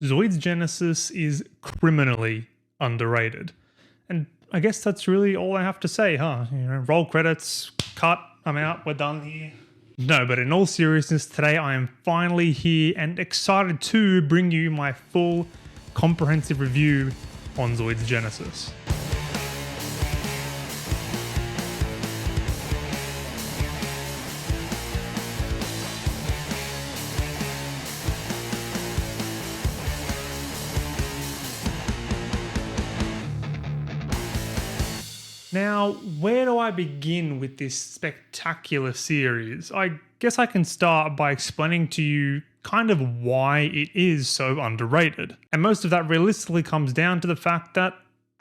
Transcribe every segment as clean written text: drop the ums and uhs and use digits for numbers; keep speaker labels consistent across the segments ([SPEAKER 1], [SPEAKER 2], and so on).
[SPEAKER 1] Zoids Genesis is criminally underrated. And I guess that's really all I have to say, huh? Roll credits, cut, I'm out, we're done here. No, but in all seriousness, today I am finally here and excited to bring you my full, comprehensive review on Zoids Genesis. Now, where do I begin with this spectacular series? I guess I can start by explaining to you kind of why it is so underrated. And most of that realistically comes down to the fact that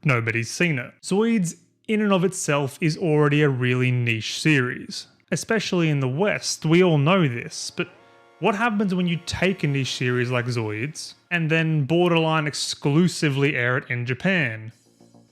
[SPEAKER 1] nobody's seen it. Zoids, in and of itself, is already a really niche series. Especially in the West, we all know this, but what happens when you take a niche series like Zoids and then borderline exclusively air it in Japan?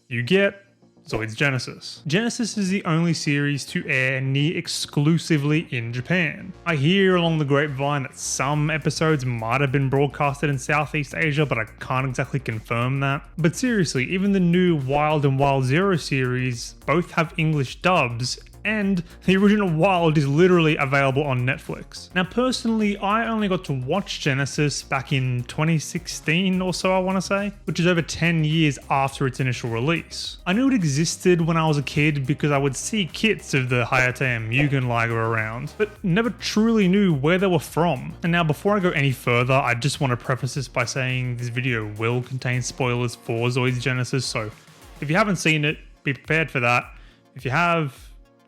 [SPEAKER 1] You get Zoids Genesis. Genesis is the only series to air near exclusively in Japan. I hear along the grapevine that some episodes might have been broadcasted in Southeast Asia, but I can't exactly confirm that. But seriously, even the new Wild and Wild Zero series both have English dubs, and the original Wild is literally available on Netflix. Now personally, I only got to watch Genesis back in 2016 or so, I want to say, which is over 10 years after its initial release. I knew it existed when I was a kid because I would see kits of the Hayate and Mugen Liger around, but never truly knew where they were from. And now before I go any further, I just want to preface this by saying this video will contain spoilers for Zoids Genesis, so if you haven't seen it, be prepared for that. If you have,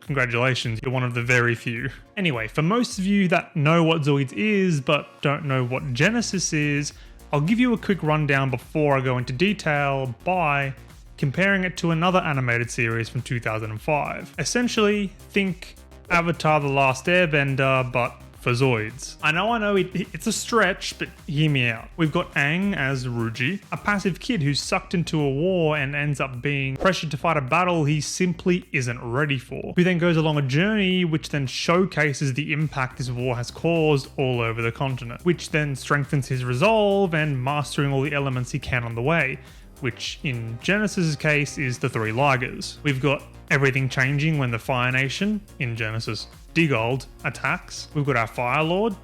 [SPEAKER 1] congratulations, you're one of the very few. Anyway, for most of you that know what Zoids is but don't know what Genesis is, I'll give you a quick rundown before I go into detail by comparing it to another animated series from 2005. Essentially, think Avatar: The Last Airbender, but for Zoids. I know it's a stretch, but hear me out. We've got Aang as Ruuji, a passive kid who's sucked into a war and ends up being pressured to fight a battle he simply isn't ready for, who then goes along a journey which then showcases the impact this war has caused all over the continent, which then strengthens his resolve and mastering all the elements he can on the way, which in Genesis' case is the three Ligers. We've got everything changing when the Fire Nation, in Genesis Digald, attacks. We've got our Fire Lord,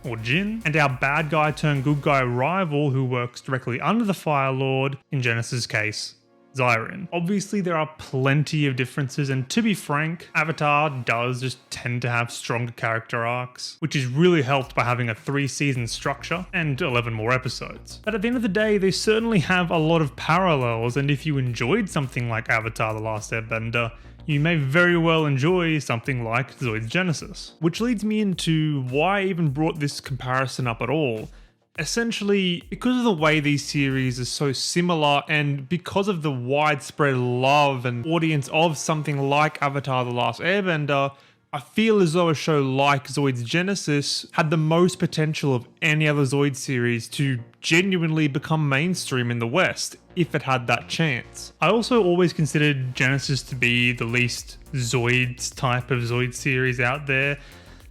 [SPEAKER 1] or Jiin, and our bad guy turned good guy rival who works directly under the Fire Lord, in Genesis' case, Zairin. Obviously there are plenty of differences, and to be frank, Avatar does just tend to have stronger character arcs, which is really helped by having a 3-season structure and 11 more episodes. But at the end of the day, they certainly have a lot of parallels, and if you enjoyed something like Avatar: The Last Airbender, you may very well enjoy something like Zoids Genesis. Which leads me into why I even brought this comparison up at all. Essentially, because of the way these series are so similar and because of the widespread love and audience of something like Avatar: The Last Airbender, I feel as though a show like Zoids Genesis had the most potential of any other Zoids series to genuinely become mainstream in the West, if it had that chance. I also always considered Genesis to be the least Zoids type of Zoids series out there.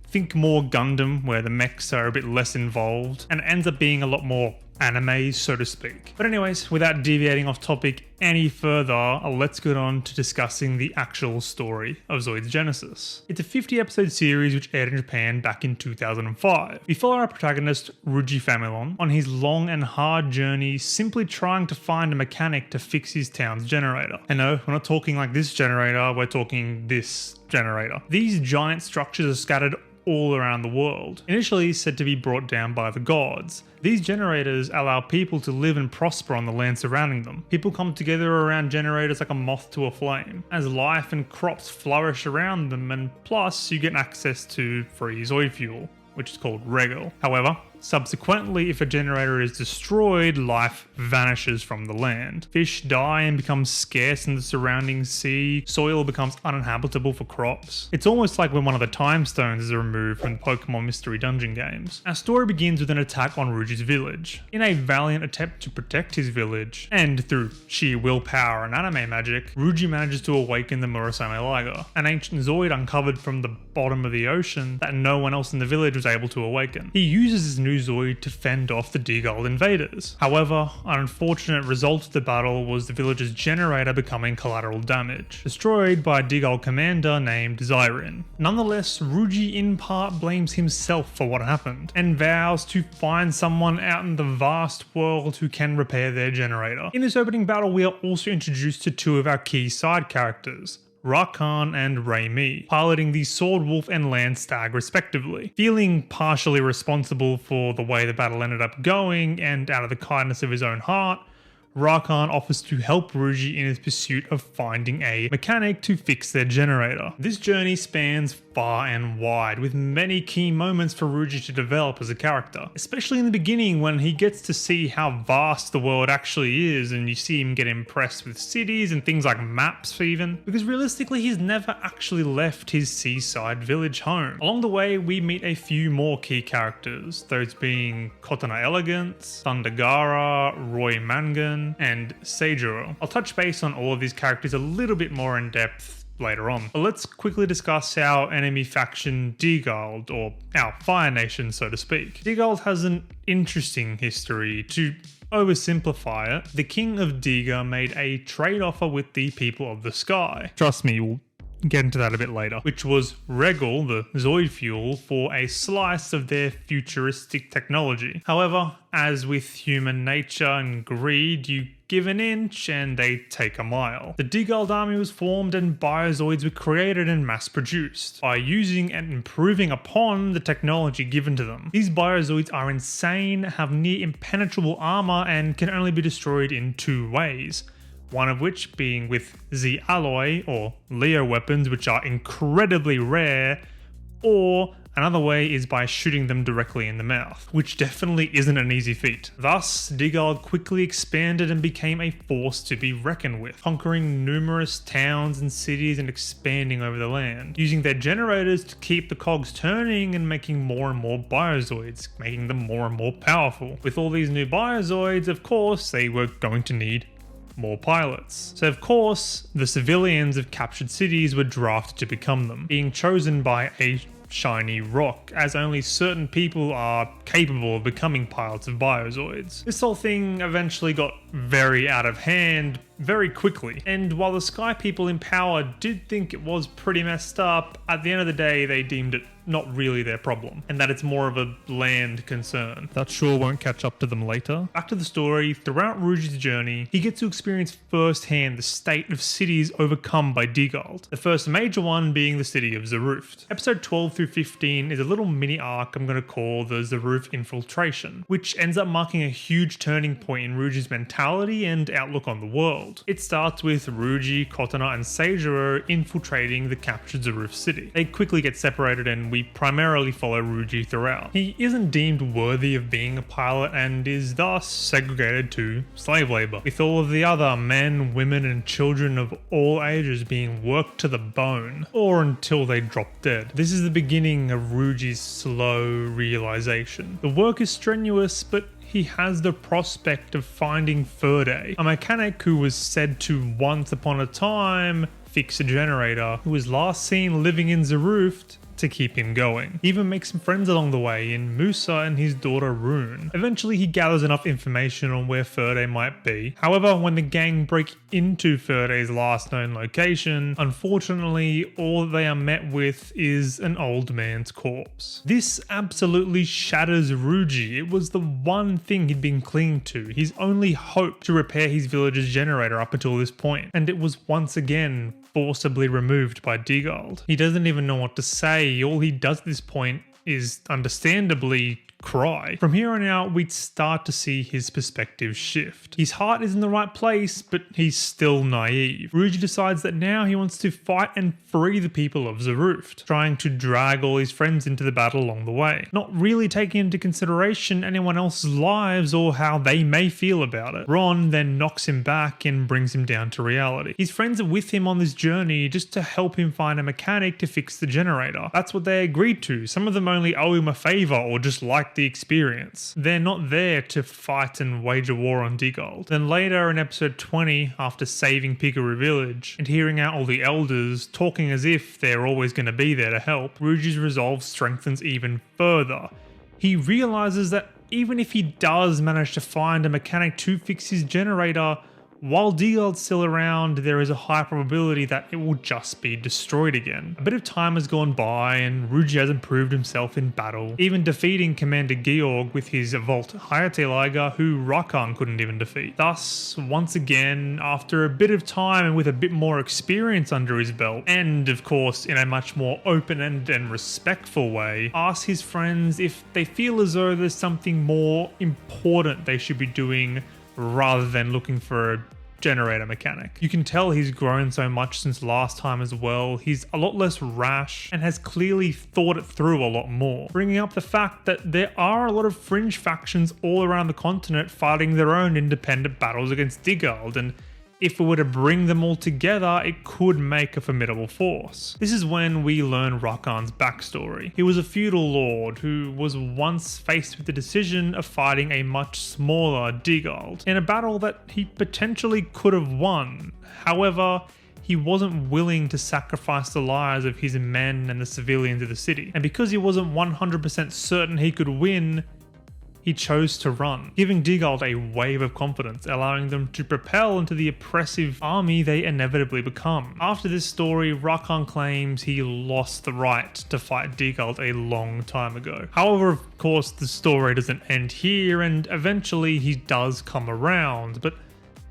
[SPEAKER 1] Think more Gundam, where the mechs are a bit less involved, and it ends up being a lot more anime, so to speak. But anyways, without deviating off topic any further, let's get on to discussing the actual story of Zoids Genesis. It's a 50-episode series which aired in Japan back in 2005. We follow our protagonist, Ruuji Familon, on his long and hard journey simply trying to find a mechanic to fix his town's generator. And no, we're not talking like this generator, we're talking this generator. These giant structures are scattered all around the world, initially said to be brought down by the gods. These generators allow people to live and prosper on the land surrounding them. People come together around generators like a moth to a flame, as life and crops flourish around them, and plus you get access to free Zoid fuel, which is called Regal. However, subsequently, if a generator is destroyed, life vanishes from the land. Fish die and become scarce in the surrounding sea. Soil becomes uninhabitable for crops. It's almost like when one of the time stones is removed from the Pokemon Mystery Dungeon games. Our story begins with an attack on Ruuji's village. In a valiant attempt to protect his village, and through sheer willpower and anime magic, Ruuji manages to awaken the Murasame Liger, an ancient Zoid uncovered from the bottom of the ocean that no one else in the village was able to awaken. He uses his new Zoid to fend off the Digald invaders. However, an unfortunate result of the battle was the village's generator becoming collateral damage, destroyed by a Digald commander named Zairin. Nonetheless, Ruuji in part blames himself for what happened, and vows to find someone out in the vast world who can repair their generator. In this opening battle, we are also introduced to two of our key side characters, Rakan and Raimi, piloting the Sword Wolf and Land Stag respectively. Feeling partially responsible for the way the battle ended up going, and out of the kindness of his own heart, Rakan offers to help Ruuji in his pursuit of finding a mechanic to fix their generator. This journey spans far and wide, with many key moments for Ruuji to develop as a character, especially in the beginning when he gets to see how vast the world actually is, and you see him get impressed with cities and things like maps even, because realistically he's never actually left his seaside village home. Along the way we meet a few more key characters, those being Kotana Elegance, Thundergara, Roy Mangan, and Seijuro. I'll touch base on all of these characters a little bit more in depth later on. But let's quickly discuss our enemy faction Digald, or our Fire Nation so to speak. Digald has an interesting history. To oversimplify it, the King of Diga made a trade offer with the people of the sky. Trust me, we'll get into that a bit later, which was Regal, the Zoid fuel, for a slice of their futuristic technology. However, as with human nature and greed, you give an inch and they take a mile. The Digald army was formed and Biozoids were created and mass produced by using and improving upon the technology given to them. These Biozoids are insane, have near impenetrable armor, and can only be destroyed in two ways. One of which being with Z alloy or Leo weapons, which are incredibly rare, or another way is by shooting them directly in the mouth, which definitely isn't an easy feat. Thus, Digald quickly expanded and became a force to be reckoned with, conquering numerous towns and cities and expanding over the land, using their generators to keep the cogs turning and making more and more Biozoids, making them more and more powerful. With all these new Biozoids, of course, they were going to need more pilots. So of course, the civilians of captured cities were drafted to become them, being chosen by a shiny rock, as only certain people are capable of becoming pilots of Biozoids. This whole thing eventually got very out of hand very quickly, and while the Sky people in power did think it was pretty messed up, at the end of the day they deemed it not really their problem, and that it's more of a land concern. That sure won't catch up to them later. Back to the story, throughout Ruuji's journey, he gets to experience firsthand the state of cities overcome by Digald, the first major one being the city of Ze Ruft. Episode 12 through 15 is a little mini arc I'm going to call the Ze Ruft Infiltration, which ends up marking a huge turning point in Ruuji's mentality and outlook on the world. It starts with Ruuji, Kotana, and Seijuro infiltrating the captured Ze Ruft city. They quickly get separated and we primarily follow Ruuji throughout. He isn't deemed worthy of being a pilot and is thus segregated to slave labor, with all of the other men, women, and children of all ages being worked to the bone, or until they drop dead. This is the beginning of Ruuji's slow realization. The work is strenuous, but he has the prospect of finding Ferde, a mechanic who was said to once upon a time fix a generator, who was last seen living in Ze Ruft to keep him going. He even makes some friends along the way in Musa and his daughter Rune. Eventually he gathers enough information on where Ferde might be. However, when the gang break into Ferde's last known location, unfortunately all they are met with is an old man's corpse. This absolutely shatters Ruuji. It was the one thing he'd been clinging to, his only hope to repair his village's generator up until this point, and it was once again forcibly removed by Digald. He doesn't even know what to say. All he does at this point is understandably cry. From here on out, we'd start to see his perspective shift. His heart is in the right place, but he's still naive. Ruuji decides that now he wants to fight and free the people of Ze Ruft, trying to drag all his friends into the battle along the way, not really taking into consideration anyone else's lives or how they may feel about it. Ron then knocks him back and brings him down to reality. His friends are with him on this journey just to help him find a mechanic to fix the generator. That's what they agreed to. Some of them only owe him a favor or just like the experience. They're not there to fight and wage a war on Digald. Then later in episode 20, after saving Pikaru Village and hearing out all the elders talking as if they're always going to be there to help, Ruuji's resolve strengthens even further. he realizes that even if he does manage to find a mechanic to fix his generator, while Digald's still around, there is a high probability that it will just be destroyed again. A bit of time has gone by and Ruuji has improved himself in battle, even defeating Commander Georg with his Volt Hayate Liger, who Rakan couldn't even defeat. Thus, once again, after a bit of time and with a bit more experience under his belt, and of course in a much more open-ended and respectful way, asks his friends if they feel as though there's something more important they should be doing rather than looking for a generator mechanic. You can tell he's grown so much since last time as well. He's a lot less rash and has clearly thought it through a lot more, bringing up the fact that there are a lot of fringe factions all around the continent fighting their own independent battles against Digald, and if we were to bring them all together, it could make a formidable force. This is when we learn Rakan's backstory. He was a feudal lord who was once faced with the decision of fighting a much smaller Digald in a battle that he potentially could have won. However, he wasn't willing to sacrifice the lives of his men and the civilians of the city. And because he wasn't 100% certain he could win, he chose to run, giving Digald a wave of confidence, allowing them to propel into the oppressive army they inevitably become. After this story, Rakan claims he lost the right to fight Digald a long time ago. However, of course, the story doesn't end here, and eventually he does come around, but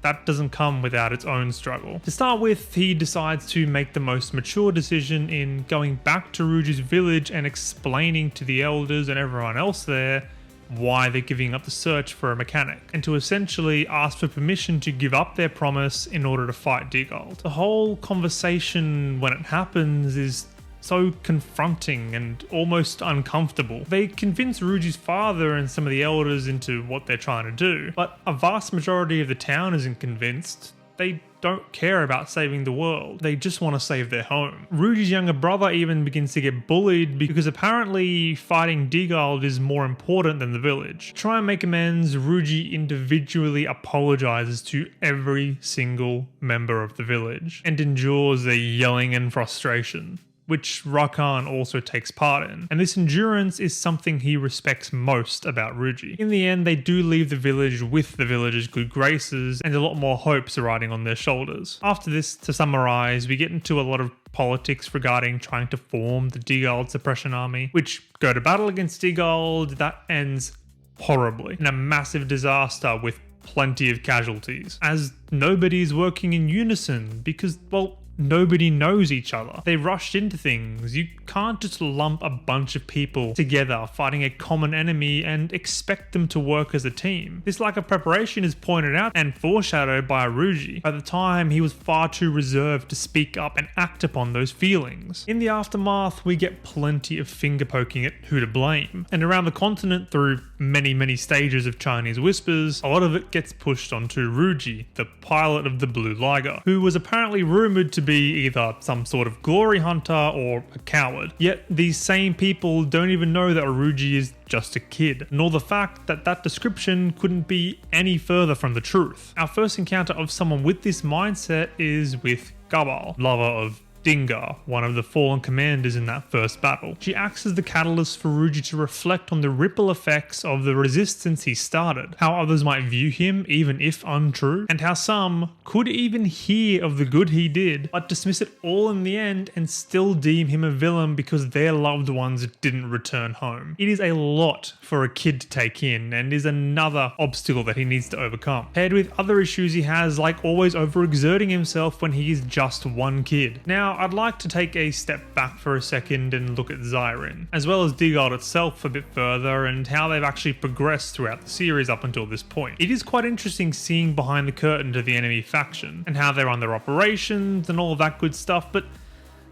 [SPEAKER 1] that doesn't come without its own struggle. To start with, he decides to make the most mature decision in going back to Ruuji's village and explaining to the elders and everyone else there why they're giving up the search for a mechanic, and to essentially ask for permission to give up their promise in order to fight Digald. The whole conversation when it happens is so confronting and almost uncomfortable. They convince Ruuji's father and some of the elders into what they're trying to do, but a vast majority of the town isn't convinced. They don't care about saving the world. They just want to save their home. Ruuji's younger brother even begins to get bullied because apparently fighting Digald is more important than the village. To try and make amends, Ruuji individually apologizes to every single member of the village and endures their yelling and frustration, which Rakan also takes part in. And this endurance is something he respects most about Ruuji. In the end, they do leave the village with the village's good graces and a lot more hopes riding on their shoulders. After this, to summarize, we get into a lot of politics regarding trying to form the Digald Suppression army, which go to battle against Digald. That ends horribly in a massive disaster with plenty of casualties, as nobody is working in unison because, well, nobody knows each other. They rushed into things. You can't just lump a bunch of people together fighting a common enemy and expect them to work as a team. This lack of preparation is pointed out and foreshadowed by Ruuji. By the time, he was far too reserved to speak up and act upon those feelings. In the aftermath, we get plenty of finger poking at who to blame. And around the continent, through many stages of Chinese whispers, a lot of it gets pushed onto Ruuji, the pilot of the Blue Liger, who was apparently rumored to be either some sort of glory hunter or a coward. Yet these same people don't even know that Ruuji is just a kid, nor the fact that that description couldn't be any further from the truth. Our first encounter of someone with this mindset is with Gabal, lover of Dinga, one of the fallen commanders in that first battle. She acts as the catalyst for Ruuji to reflect on the ripple effects of the resistance he started, how others might view him even if untrue, and how some could even hear of the good he did, but dismiss it all in the end and still deem him a villain because their loved ones didn't return home. It is a lot for a kid to take in and is another obstacle that he needs to overcome, paired with other issues he has, like always overexerting himself when he is just one kid. Now, I'd like to take a step back for a second and look at Zairin, as well as Digald itself a bit further and how they've actually progressed throughout the series up until this point. It is quite interesting seeing behind the curtain to the enemy faction and how they run their operations and all of that good stuff, but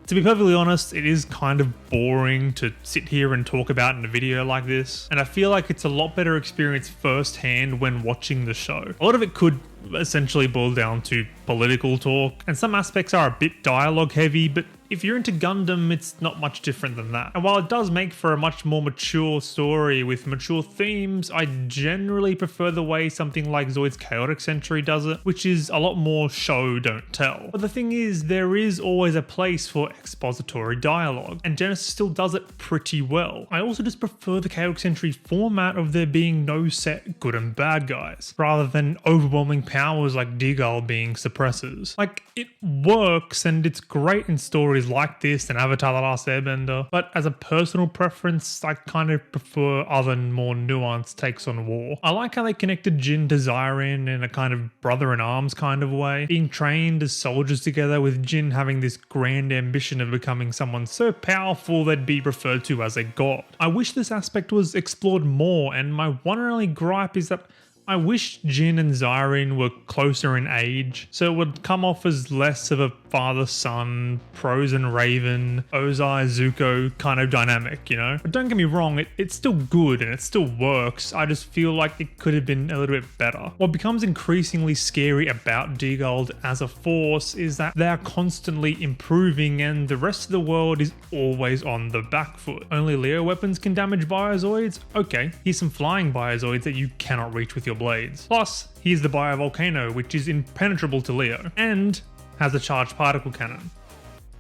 [SPEAKER 1] to be perfectly honest, it is kind of boring to sit here and talk about in a video like this, and I feel like it's a lot better experience firsthand when watching the show. A lot of it could essentially boil down to political talk, and some aspects are a bit dialogue heavy, but if you're into Gundam, it's not much different than that. And while it does make for a much more mature story with mature themes, I generally prefer the way something like Zoids Chaotic Century does it, which is a lot more show don't tell. But the thing is, there is always a place for expository dialogue, and Genesis still does it pretty well. I also just prefer the Chaotic Century format of there being no set good and bad guys, rather than overwhelming powers like Digald being suppressors. Like, it works and it's great in stories like this and Avatar The Last Airbender, but as a personal preference, I kind of prefer other more nuanced takes on war. I like how they connected Jiin to Zairin in a kind of brother-in-arms kind of way, being trained as soldiers together, with Jiin having this grand ambition of becoming someone so powerful they'd be referred to as a god. I wish this aspect was explored more, and my one and only gripe is that I wish Jiin and Zairin were closer in age, so it would come off as less of a father-son, Prose and Raven, Ozai, Zuko kind of dynamic, you know? But don't get me wrong, it's still good and it still works. I just feel like it could have been a little bit better. What becomes increasingly scary about Digald as a force is that they are constantly improving and the rest of the world is always on the back foot. Only Leo weapons can damage Biozoids? Okay, here's some flying Biozoids that you cannot reach with your blades. Plus, here's the Biovolcano, which is impenetrable to Leo, and has a charged particle cannon.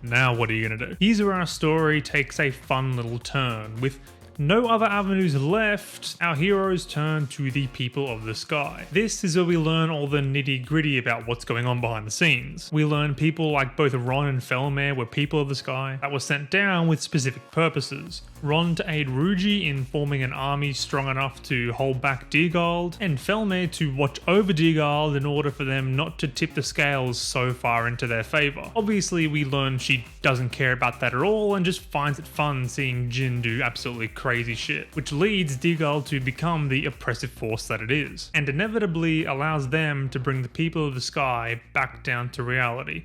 [SPEAKER 1] Now what are you gonna do? Here's where our story takes a fun little turn. With no other avenues left, our heroes turn to the people of the sky. This is where we learn all the nitty gritty about what's going on behind the scenes. We learn people like both Ron and Felmare were people of the sky that were sent down with specific purposes. Ron to aid Ruuji in forming an army strong enough to hold back Digald, and Felmare to watch over Digald in order for them not to tip the scales so far into their favour. Obviously, we learn she doesn't care about that at all and just finds it fun seeing Jiin do absolutely crazy shit, which leads Digald to become the oppressive force that it is, and inevitably allows them to bring the people of the sky back down to reality.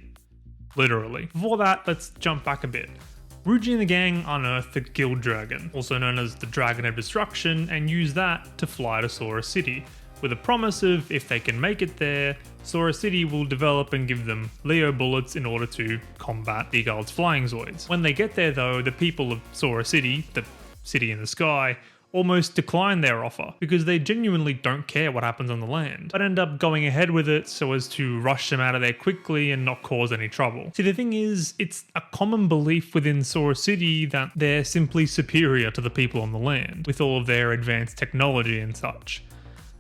[SPEAKER 1] Literally. Before that, let's jump back a bit. Ruuji and the gang unearth the Guild Dragon, also known as the Dragon of Destruction, and use that to fly to Sora City, with a promise of if they can make it there, Sora City will develop and give them Leo bullets in order to combat Digald's flying Zoids. When they get there though, the people of Sora City, the city in the sky, almost decline their offer because they genuinely don't care what happens on the land, but end up going ahead with it so as to rush them out of there quickly and not cause any trouble. See, the thing is, it's a common belief within Sora City that they're simply superior to the people on the land, with all of their advanced technology and such.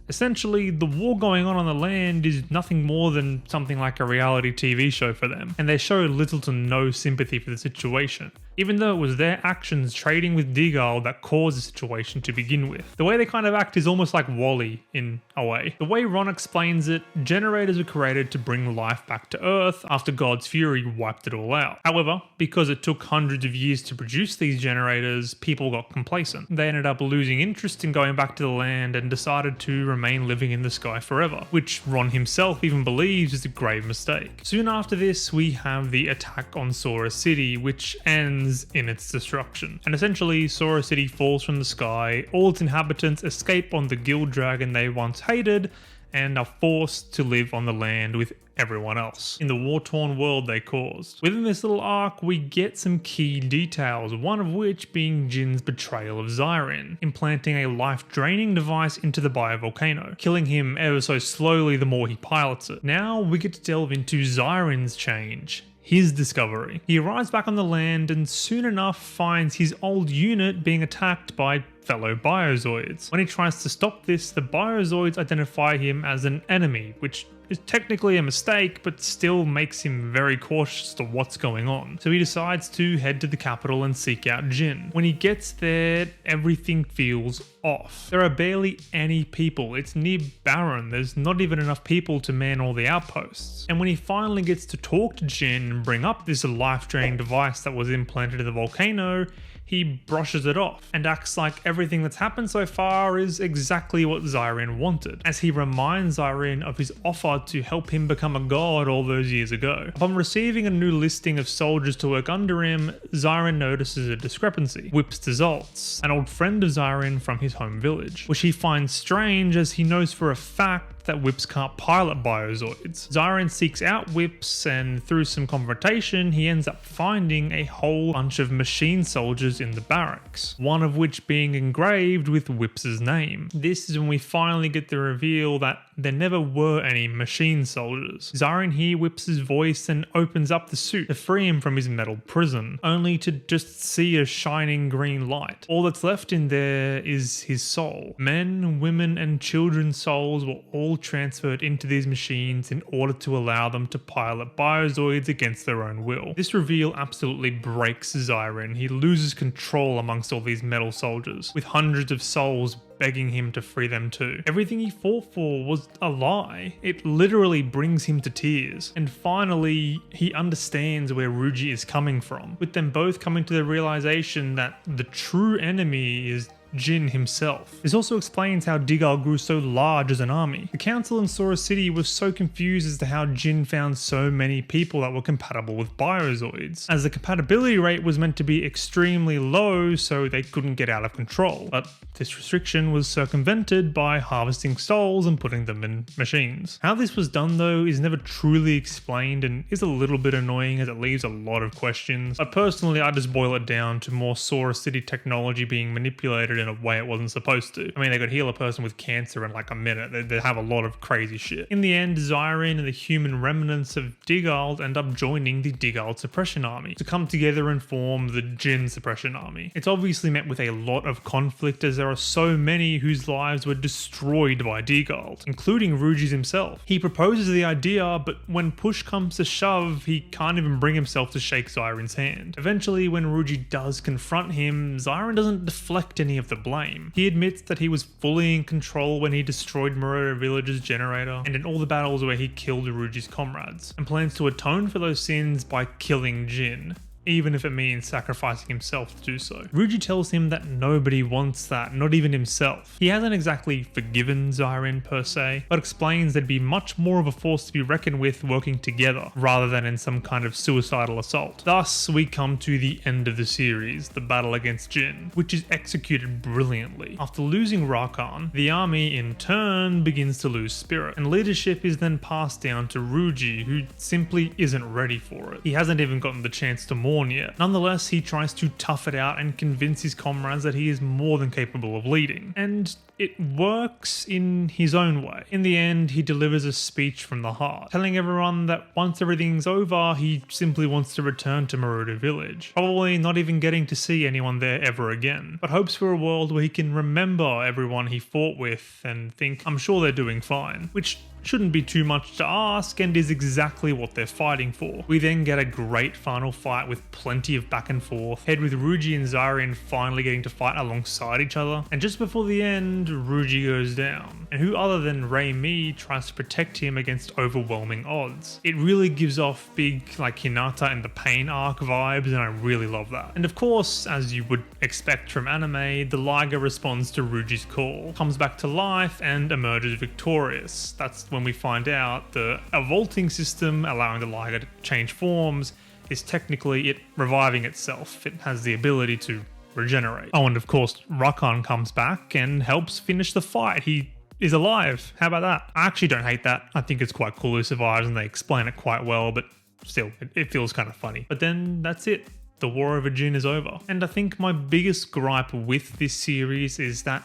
[SPEAKER 1] Essentially, the war going on the land is nothing more than something like a reality TV show for them, and they show little to no sympathy for the situation, even though it was their actions trading with Digald that caused the situation to begin with. The way they kind of act is almost like WALL-E in a way. The way Ron explains it, generators were created to bring life back to Earth after God's fury wiped it all out. However, because it took hundreds of years to produce these generators, people got complacent. They ended up losing interest in going back to the land and decided to remain living in the sky forever, which Ron himself even believes is a grave mistake. Soon after this, we have the attack on Sora City, which ends in its destruction. And essentially, Sora City falls from the sky, all its inhabitants escape on the Guild Dragon they once hated, and are forced to live on the land with everyone else in the war-torn world they caused. Within this little arc, we get some key details, one of which being Jin's betrayal of Zairin, implanting a life-draining device into the biovolcano, killing him ever so slowly the more he pilots it. Now we get to delve into Zairin's change, his discovery. He arrives back on the land and soon enough finds his old unit being attacked by fellow Biozoids. When he tries to stop this, the Biozoids identify him as an enemy, which is technically a mistake, but still makes him very cautious to what's going on. So he decides to head to the capital and seek out Jiin. When he gets there, everything feels off. There are barely any people. It's near barren. There's not even enough people to man all the outposts. And when he finally gets to talk to Jiin and bring up this life-draining device that was implanted in the volcano, he brushes it off and acts like everything that's happened so far is exactly what Zairin wanted, as he reminds Zairin of his offer to help him become a god all those years ago. Upon receiving a new listing of soldiers to work under him, Zairin notices a discrepancy. Whips to Zoids, an old friend of Zairin from his home village, which he finds strange as he knows for a fact that Whips can't pilot Biozoids. Zairin seeks out Whips, and through some confrontation, he ends up finding a whole bunch of machine soldiers in the barracks, one of which being engraved with Whips' name. This is when we finally get the reveal that there never were any machine soldiers. Zairin hears Whips' voice and opens up the suit to free him from his metal prison, only to just see a shining green light. All that's left in there is his soul. Men, women, and children's souls were all transferred into these machines in order to allow them to pilot Biozoids against their own will. This reveal absolutely breaks Zairin. He loses control amongst all these metal soldiers, with hundreds of souls begging him to free them too. Everything he fought for was a lie. It literally brings him to tears. And finally, he understands where Ruuji is coming from, with them both coming to the realization that the true enemy is Jiin himself. This also explains how Digald grew so large as an army. The council in Sora City was so confused as to how Jiin found so many people that were compatible with Biozoids, as the compatibility rate was meant to be extremely low so they couldn't get out of control. But this restriction was circumvented by harvesting souls and putting them in machines. How this was done though is never truly explained and is a little bit annoying as it leaves a lot of questions. But personally, I just boil it down to more Sora City technology being manipulated in a way it wasn't supposed to. I mean, they could heal a person with cancer in like a minute. They have a lot of crazy shit. In the end, Zairin and the human remnants of Digald end up joining the Digald Suppression Army to come together and form the Jiin Suppression Army. It's obviously met with a lot of conflict as there are so many whose lives were destroyed by Digald, including Ruuji's himself. He proposes the idea, but when push comes to shove, he can't even bring himself to shake Zairin's hand. Eventually, when Ruuji does confront him, Zairin doesn't deflect any of the blame. He admits that he was fully in control when he destroyed Mirodo Village's generator and in all the battles where he killed Ruuji's comrades, and plans to atone for those sins by killing Jiin, even if it means sacrificing himself to do so. Ruuji tells him that nobody wants that, not even himself. He hasn't exactly forgiven Zairin per se, but explains there'd be much more of a force to be reckoned with working together, rather than in some kind of suicidal assault. Thus, we come to the end of the series, the battle against Jiin, which is executed brilliantly. After losing Rakan, the army in turn begins to lose spirit, and leadership is then passed down to Ruuji, who simply isn't ready for it. He hasn't even gotten the chance to mourn yet. Nonetheless, he tries to tough it out and convince his comrades that he is more than capable of leading. And it works in his own way. In the end, he delivers a speech from the heart, telling everyone that once everything's over, he simply wants to return to Mirodo Village, probably not even getting to see anyone there ever again, but hopes for a world where he can remember everyone he fought with and think, I'm sure they're doing fine, which shouldn't be too much to ask and is exactly what they're fighting for. We then get a great final fight with plenty of back and forth, head with Ruuji and Zairin finally getting to fight alongside each other, and just before the end, Ruuji goes down, and who other than Rei tries to protect him against overwhelming odds. It really gives off big like Hinata and the Pain arc vibes, and I really love that. And of course, as you would expect from anime, the Liger responds to Ruuji's call, comes back to life and emerges victorious. That's when we find out the vaulting system allowing the Liger to change forms is technically it reviving itself. It has the ability to regenerate. Oh, and of course, Rakan comes back and helps finish the fight. He is alive. How about that? I actually don't hate that. I think it's quite cool he survives and they explain it quite well, but still, it feels kind of funny. But then that's it. The war over Jiin is over. And I think my biggest gripe with this series is that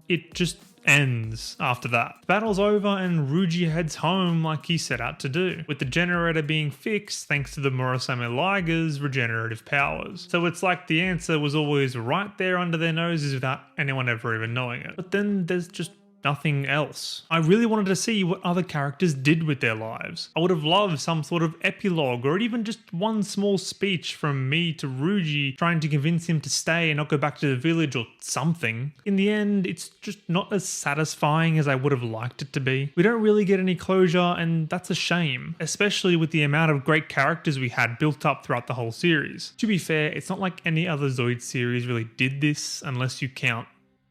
[SPEAKER 1] it just ends after that. The battle's over and Ruuji heads home like he set out to do, with the generator being fixed thanks to the Murasame Liger's regenerative powers. So it's like the answer was always right there under their noses without anyone ever even knowing it. But then there's just nothing else. I really wanted to see what other characters did with their lives. I would have loved some sort of epilogue or even just one small speech from me to Ruuji trying to convince him to stay and not go back to the village or something. In the end, it's just not as satisfying as I would have liked it to be. We don't really get any closure and that's a shame, especially with the amount of great characters we had built up throughout the whole series. To be fair, it's not like any other Zoids series really did this unless you count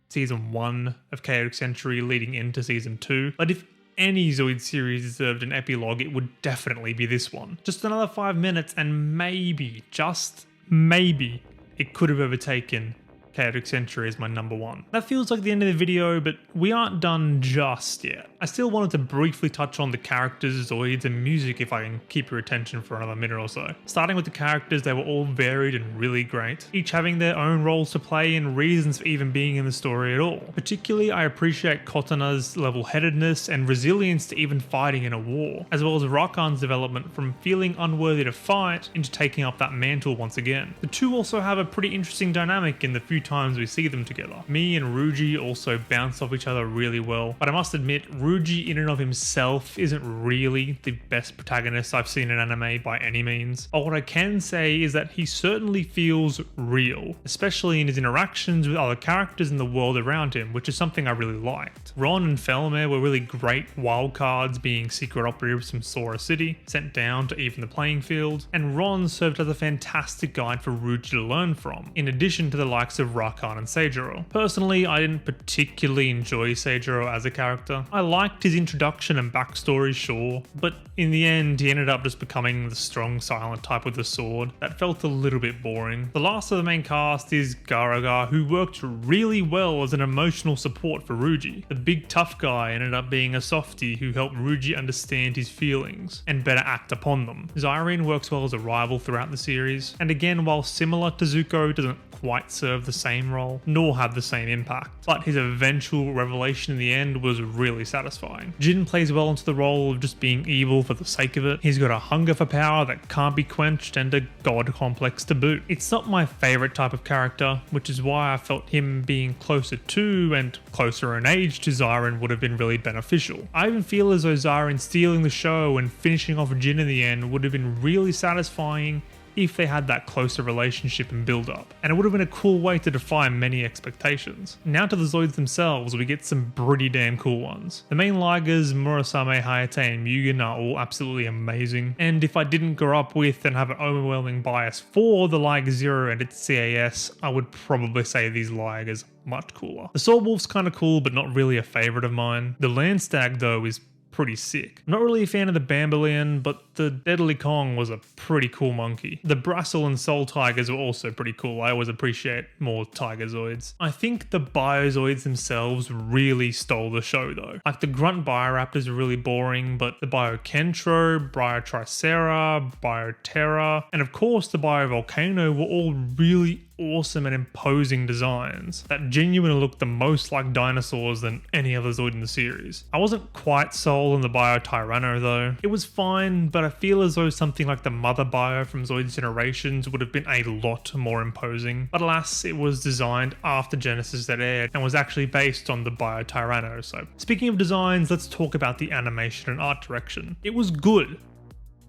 [SPEAKER 1] Season 1 of Chaotic Century leading into Season 2. But if any Zoids series deserved an epilogue, it would definitely be this one. Just another 5 minutes and maybe, just maybe, it could have overtaken Chaotic Century is my number one. That feels like the end of the video, but we aren't done just yet. I still wanted to briefly touch on the characters, Zoids, and music if I can keep your attention for another minute or so. Starting with the characters, they were all varied and really great, each having their own roles to play and reasons for even being in the story at all. Particularly, I appreciate Kotona's level-headedness and resilience to even fighting in a war, as well as Rakan's development from feeling unworthy to fight into taking up that mantle once again. The two also have a pretty interesting dynamic in the few times we see them together. Me and Ruuji also bounce off each other really well, but I must admit, Ruuji in and of himself isn't really the best protagonist I've seen in anime by any means. But what I can say is that he certainly feels real, especially in his interactions with other characters in the world around him, which is something I really liked. Ron and Felmer were really great wildcards, being secret operatives from Sora City, sent down to even the playing field, and Ron served as a fantastic guide for Ruuji to learn from, in addition to the likes of Rakan and Seijiro. Personally, I didn't particularly enjoy Seijiro as a character. I liked his introduction and backstory, sure, but in the end he ended up just becoming the strong silent type with the sword. That felt a little bit boring. The last of the main cast is Garaga, who worked really well as an emotional support for Ruuji. The big tough guy ended up being a softie who helped Ruuji understand his feelings and better act upon them. Zairin works well as a rival throughout the series, and again, while similar to Zuko, doesn't quite serve the same role, nor have the same impact, but his eventual revelation in the end was really satisfying. Jiin plays well into the role of just being evil for the sake of it. He's got a hunger for power that can't be quenched and a god complex to boot. It's not my favourite type of character, which is why I felt him being closer to and closer in age to Zairin would have been really beneficial. I even feel as though Zairin stealing the show and finishing off Jiin in the end would have been really satisfying if they had that closer relationship and build up, and it would have been a cool way to defy many expectations. Now to the Zoids themselves, we get some pretty damn cool ones. The main Ligers, Murasame, Hayate and Mugen are all absolutely amazing, and if I didn't grow up with and have an overwhelming bias for the Liger Zero and its CAS, I would probably say these Ligers much cooler. The Sword Wolf's kinda cool, but not really a favourite of mine. The Land Stag though is pretty sick. I'm not really a fan of the Bambalian, but the Deadly Kong was a pretty cool monkey. The Brassel and Soul Tigers were also pretty cool. I always appreciate more Tiger Zoids. I think the Biozoids themselves really stole the show though. Like the Grunt Bioraptors are really boring, but the Biokentro, Biotricera, Bioterra, and of course the Biovolcano were all really awesome and imposing designs that genuinely looked the most like dinosaurs than any other Zoid in the series. I wasn't quite sold on the Biotyranno though. It was fine, but I feel as though something like the Mother Bio from Zoids Generations would have been a lot more imposing. But alas, it was designed after Genesis that aired and was actually based on the Biotyranno. So speaking of designs, let's talk about the animation and art direction. It was good.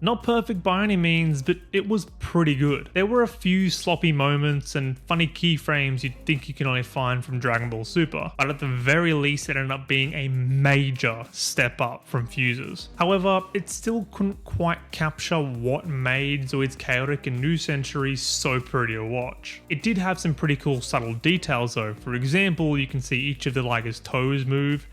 [SPEAKER 1] Not perfect by any means, but it was pretty good. There were a few sloppy moments and funny keyframes you'd think you can only find from Dragon Ball Super, but at the very least it ended up being a major step up from Fuzors. However, it still couldn't quite capture what made Zoids Chaotic and New Century so pretty to watch. It did have some pretty cool subtle details though. For example, you can see each of the Liger's toes move,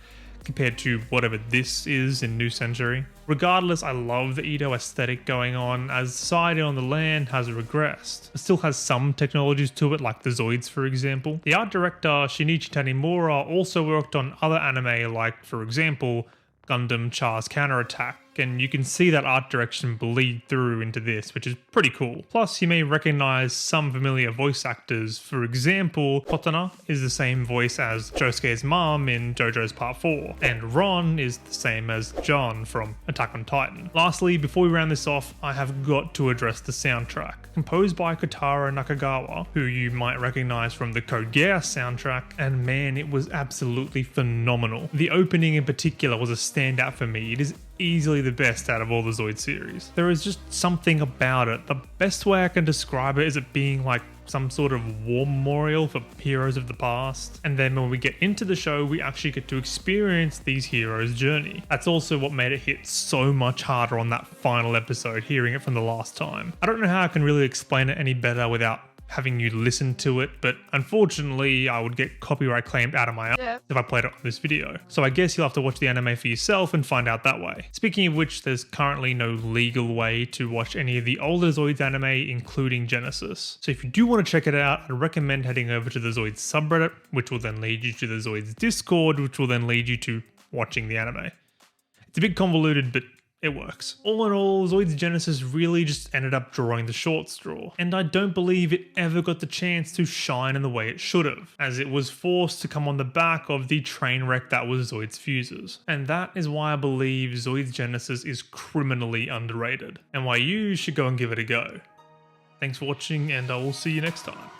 [SPEAKER 1] compared to whatever this is in New Century. Regardless, I love the Edo aesthetic going on, as society on the land has regressed. It still has some technologies to it, like the Zoids for example. The art director Shinichi Tanimura also worked on other anime like, for example, Gundam Char's Counterattack, and you can see that art direction bleed through into this, which is pretty cool. Plus, you may recognize some familiar voice actors. For example, Kotana is the same voice as Josuke's mom in JoJo's Part 4, and Ron is the same as John from Attack on Titan. Lastly, before we round this off, I have got to address the soundtrack. Composed by Kotaro Nakagawa, who you might recognize from the Code Geass soundtrack, and man, it was absolutely phenomenal. The opening in particular was a standout for me. It is easily the best out of all the Zoid series. There is just something about it. The best way I can describe it is it being like some sort of war memorial for heroes of the past. And then when we get into the show, we actually get to experience these heroes' journey. That's also what made it hit so much harder on that final episode, hearing it from the last time. I don't know how I can really explain it any better without having you listen to it, but unfortunately I would get copyright claimed out of my ass if I played it on this video. So I guess you'll have to watch the anime for yourself and find out that way. Speaking of which, there's currently no legal way to watch any of the older Zoids anime, including Genesis. So if you do want to check it out, I'd recommend heading over to the Zoids subreddit, which will then lead you to the Zoids Discord, which will then lead you to watching the anime. It's a bit convoluted, but it works. All in all, Zoids Genesis really just ended up drawing the short straw, and I don't believe it ever got the chance to shine in the way it should have, as it was forced to come on the back of the train wreck that was Zoids Fuzors. And that is why I believe Zoids Genesis is criminally underrated, and why you should go and give it a go. Thanks for watching, and I will see you next time.